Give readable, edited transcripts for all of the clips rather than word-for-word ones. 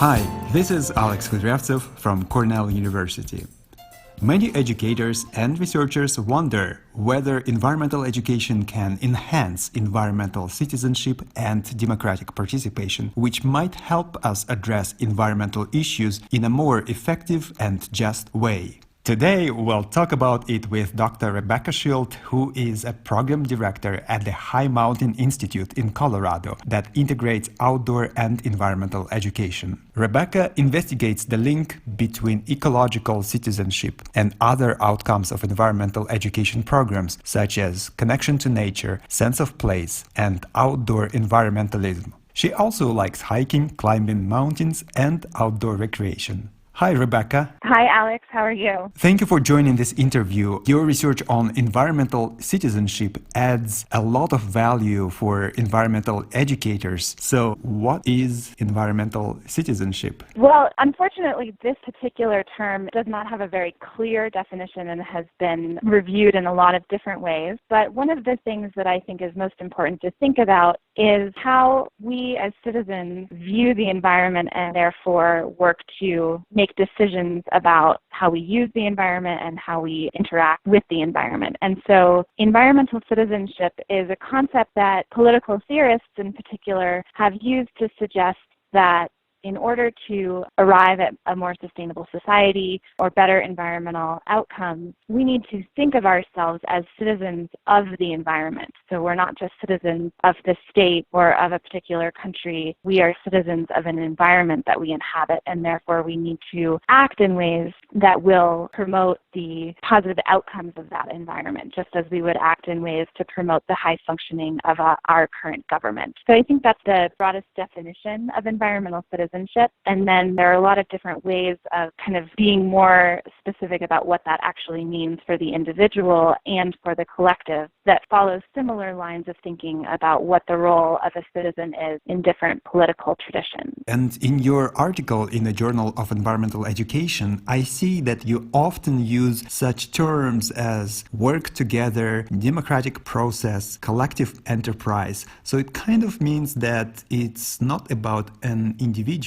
Hi, this is Alex Kudryavtsev from Cornell University. Many educators and researchers wonder whether environmental education can enhance environmental citizenship and democratic participation, which might help us address environmental issues in a more effective and just way. Today, we'll talk about it with Dr. Rebecca Schild, who is a program director at the High Mountain Institute in Colorado that integrates outdoor and environmental education. Rebecca investigates the link between ecological citizenship and other outcomes of environmental education programs, such as connection to nature, sense of place, and outdoor environmentalism. She also likes hiking, climbing mountains, and outdoor recreation. Hi, Rebecca. Hi, Alex. How are you? Thank you for joining this interview. Your research on environmental citizenship adds a lot of value for environmental educators. So, what is environmental citizenship? Well, unfortunately, this particular term does not have a very clear definition and has been reviewed in a lot of different ways. But one of the things that I think is most important to think about is how we as citizens view the environment and therefore work to make decisions about how we use the environment and how we interact with the environment. And so environmental citizenship is a concept that political theorists in particular have used to suggest that in order to arrive at a more sustainable society or better environmental outcomes, we need to think of ourselves as citizens of the environment. So we're not just citizens of the state or of a particular country. We are citizens of an environment that we inhabit, and therefore we need to act in ways that will promote the positive outcomes of that environment, just as we would act in ways to promote the high functioning of our current government. So I think that's the broadest definition of environmental citizenship. And then there are a lot of different ways of kind of being more specific about what that actually means for the individual and for the collective that follows similar lines of thinking about what the role of a citizen is in different political traditions. And in your article in the Journal of Environmental Education, I see that you often use such terms as work together, democratic process, collective enterprise. So it kind of means that it's not about an individual,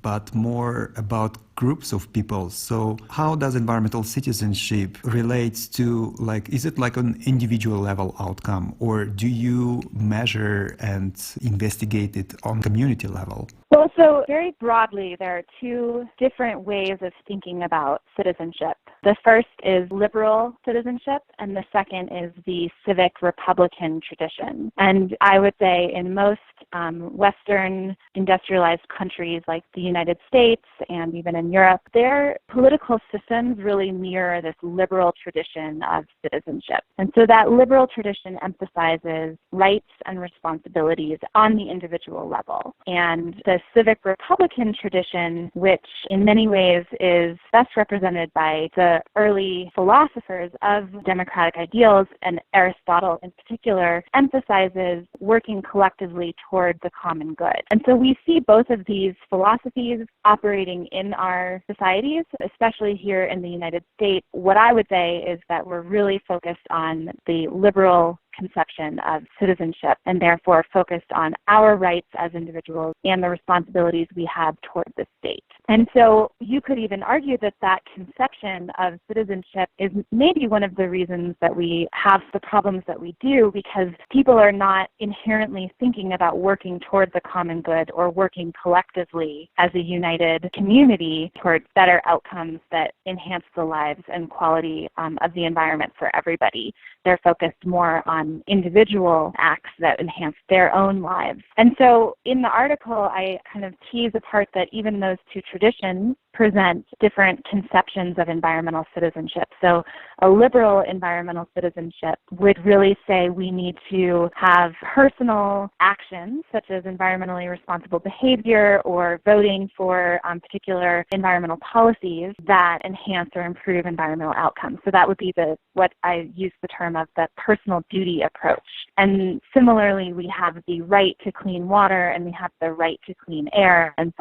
but more about groups of people. So how does environmental citizenship relate to, is it like an individual level outcome, or do you measure and investigate it on community level? Well, so very broadly, there are two different ways of thinking about citizenship. The first is liberal citizenship, and the second is the civic republican tradition. And I would say in most Western industrialized countries like the United States and even in Europe, their political systems really mirror this liberal tradition of citizenship. And so that liberal tradition emphasizes rights and responsibilities on the individual level. And the civic republican tradition, which in many ways is best represented by the early philosophers of democratic ideals, and Aristotle in particular, emphasizes working collectively toward the common good. And so we see both of these philosophies operating in our societies, especially here in the United States. What I would say is that we're really focused on the liberal conception of citizenship and therefore focused on our rights as individuals and the responsibilities we have toward the state. And so you could even argue that that conception of citizenship is maybe one of the reasons that we have the problems that we do, because people are not inherently thinking about working toward the common good or working collectively as a united community toward better outcomes that enhance the lives and quality of the environment for everybody. They're focused more on individual acts that enhance their own lives. And so in the article, I kind of tease apart that even those two traditions present different conceptions of environmental citizenship. So a liberal environmental citizenship would really say we need to have personal actions such as environmentally responsible behavior or voting for particular environmental policies that enhance or improve environmental outcomes. So that would be what I use the term of the personal duty approach. And similarly, we have the right to clean water and we have the right to clean air and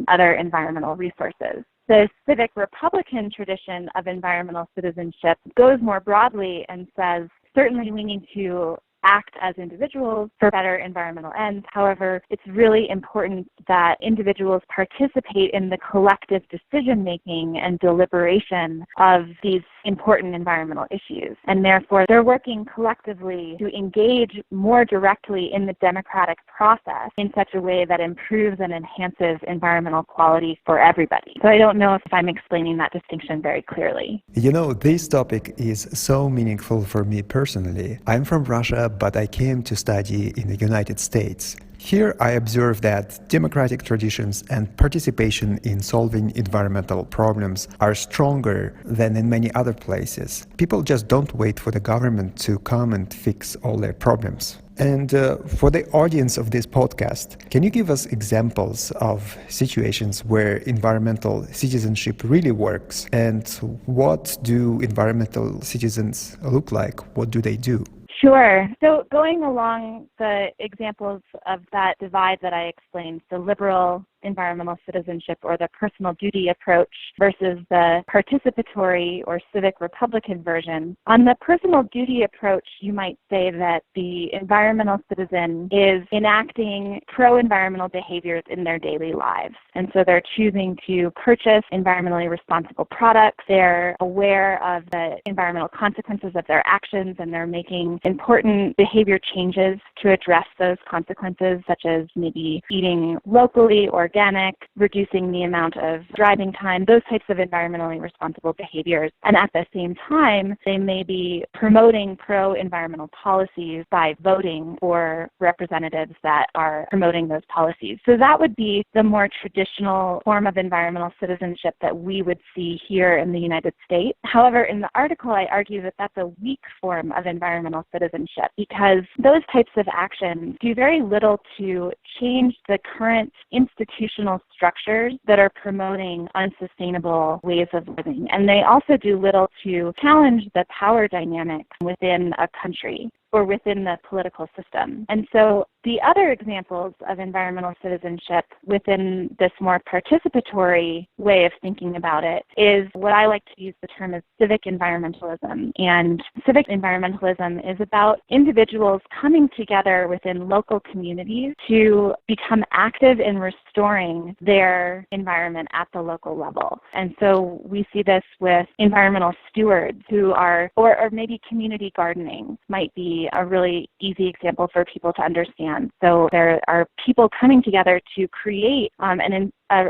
other environmental resources. The civic republican tradition of environmental citizenship goes more broadly and says, certainly we need to act as individuals for better environmental ends. However, it's really important that individuals participate in the collective decision-making and deliberation of these important environmental issues. And therefore, they're working collectively to engage more directly in the democratic process in such a way that improves and enhances environmental quality for everybody. So I don't know if I'm explaining that distinction very clearly. You know, this topic is so meaningful for me personally. I'm from Russia, but I came to study in the United States. Here I observe that democratic traditions and participation in solving environmental problems are stronger than in many other places. People just don't wait for the government to come and fix all their problems. And for the audience of this podcast, can you give us examples of situations where environmental citizenship really works? And what do environmental citizens look like? What do they do? Sure. So going along the examples of that divide that I explained, the liberal environmental citizenship or the personal duty approach versus the participatory or civic republican version. On the personal duty approach, you might say that the environmental citizen is enacting pro-environmental behaviors in their daily lives. And so they're choosing to purchase environmentally responsible products. They're aware of the environmental consequences of their actions, and they're making important behavior changes to address those consequences, such as maybe eating locally, organic, reducing the amount of driving time, those types of environmentally responsible behaviors. And at the same time, they may be promoting pro-environmental policies by voting for representatives that are promoting those policies. So that would be the more traditional form of environmental citizenship that we would see here in the United States. However, in the article, I argue that that's a weak form of environmental citizenship because those types of actions do very little to change the current institutional structures that are promoting unsustainable ways of living. And they also do little to challenge the power dynamic within a country or within the political system. And so the other examples of environmental citizenship within this more participatory way of thinking about it is what I like to use the term as civic environmentalism. And civic environmentalism is about individuals coming together within local communities to become active in restoring their environment at the local level. And so we see this with environmental stewards who are, or maybe community gardening might be a really easy example for people to understand. So there are people coming together to create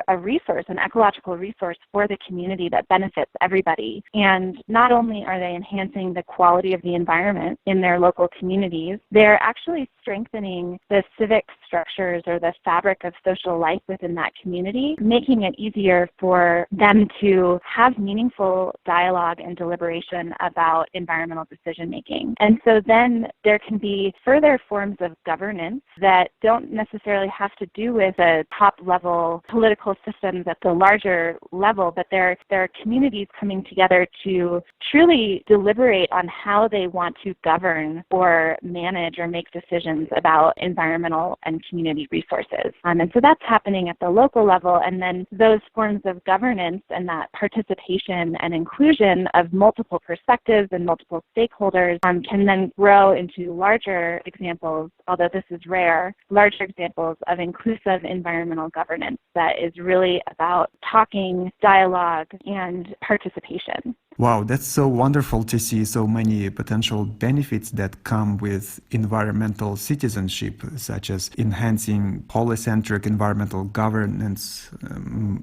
a resource, an ecological resource for the community that benefits everybody. And not only are they enhancing the quality of the environment in their local communities, they're actually strengthening the civic structures or the fabric of social life within that community, making it easier for them to have meaningful dialogue and deliberation about environmental decision making. And so then there can be further forms of governance that don't necessarily have to do with a top level political systems at the larger level, but there are communities coming together to truly deliberate on how they want to govern or manage or make decisions about environmental and community resources. And so that's happening at the local level, and then those forms of governance and that participation and inclusion of multiple perspectives and multiple stakeholders can then grow into larger examples, although this is rare, larger examples of inclusive environmental governance that is really about talking, dialogue, and participation. Wow, that's so wonderful to see so many potential benefits that come with environmental citizenship, such as enhancing polycentric environmental governance,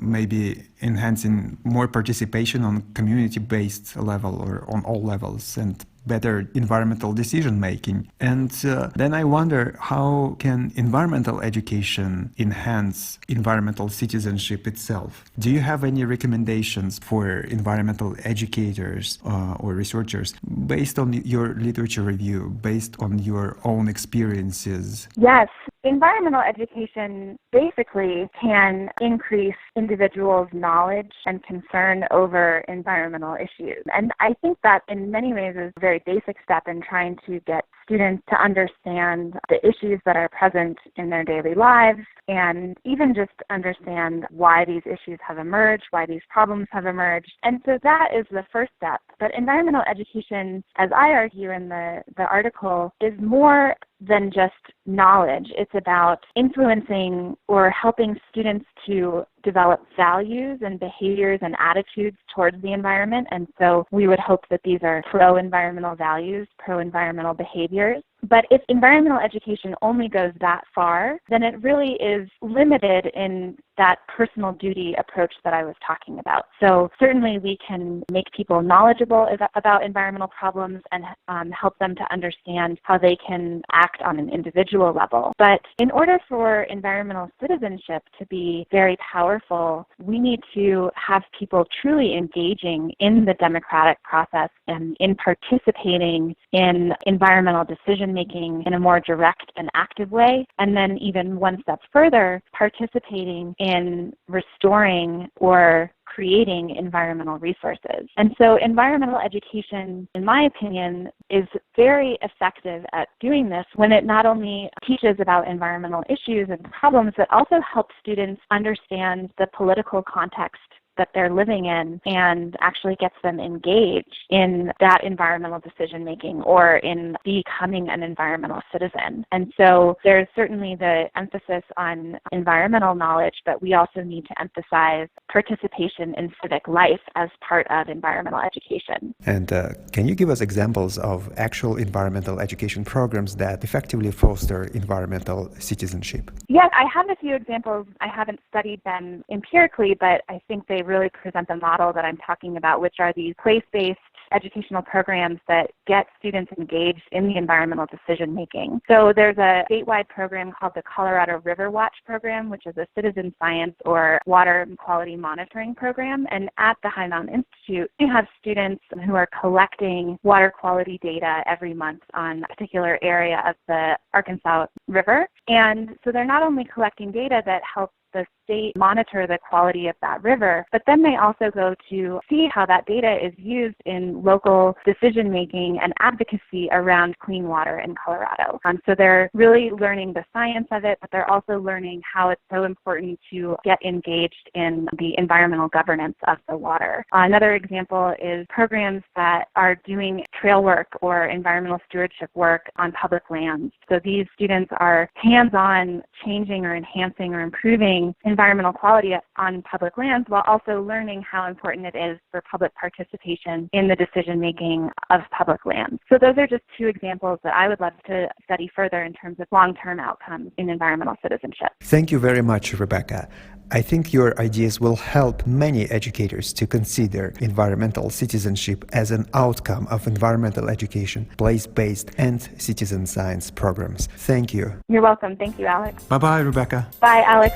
maybe enhancing more participation on community-based level or on all levels, and better environmental decision making. And then I wonder, how can environmental education enhance environmental citizenship itself? Do you have any recommendations for environmental educators or researchers based on your literature review, based on your own experiences? Yes. environmental education basically can increase individuals' knowledge and concern over environmental issues. And I think that in many ways is a very basic step in trying to get students to understand the issues that are present in their daily lives and even just understand why these issues have emerged, why these problems have emerged. And so that is the first step. But environmental education, as I argue in the article, is more than just knowledge. It's about influencing or helping students to develop values and behaviors and attitudes towards the environment. And so we would hope that these are pro-environmental values, pro-environmental behaviors. But if environmental education only goes that far, then it really is limited in that personal duty approach that I was talking about. So certainly we can make people knowledgeable about environmental problems and help them to understand how they can act on an individual level. But in order for environmental citizenship to be very powerful, we need to have people truly engaging in the democratic process and in participating in environmental decision-making in a more direct and active way, and then even one step further, participating in restoring or creating environmental resources. And so environmental education, in my opinion, is very effective at doing this when it not only teaches about environmental issues and problems, but also helps students understand the political context that they're living in and actually gets them engaged in that environmental decision making or in becoming an environmental citizen. And so there's certainly the emphasis on environmental knowledge, but we also need to emphasize participation in civic life as part of environmental education. And can you give us examples of actual environmental education programs that effectively foster environmental citizenship? Yes, I have a few examples. I haven't studied them empirically, but I think they really present the model that I'm talking about, which are these place-based educational programs that get students engaged in the environmental decision making. So there's a statewide program called the Colorado River Watch program, which is a citizen science or water quality monitoring program. And at the High Mountain Institute, we have students who are collecting water quality data every month on a particular area of the Arkansas River. And so they're not only collecting data that helps the state monitor the quality of that river, but then they also go to see how that data is used in local decision making and advocacy around clean water in Colorado. So they're really learning the science of it, but they're also learning how it's so important to get engaged in the environmental governance of the water. Another example is programs that are doing trail work or environmental stewardship work on public lands. So these students are hands-on changing or enhancing or improving environmental quality on public lands while also learning how important it is for public participation in the decision-making of public lands. So those are just two examples that I would love to study further in terms of long-term outcomes in environmental citizenship. Thank you very much, Rebecca. I think your ideas will help many educators to consider environmental citizenship as an outcome of environmental education, place-based and citizen science programs. Thank you. You're welcome. Thank you, Alex. Bye-bye, Rebecca. Bye, Alex.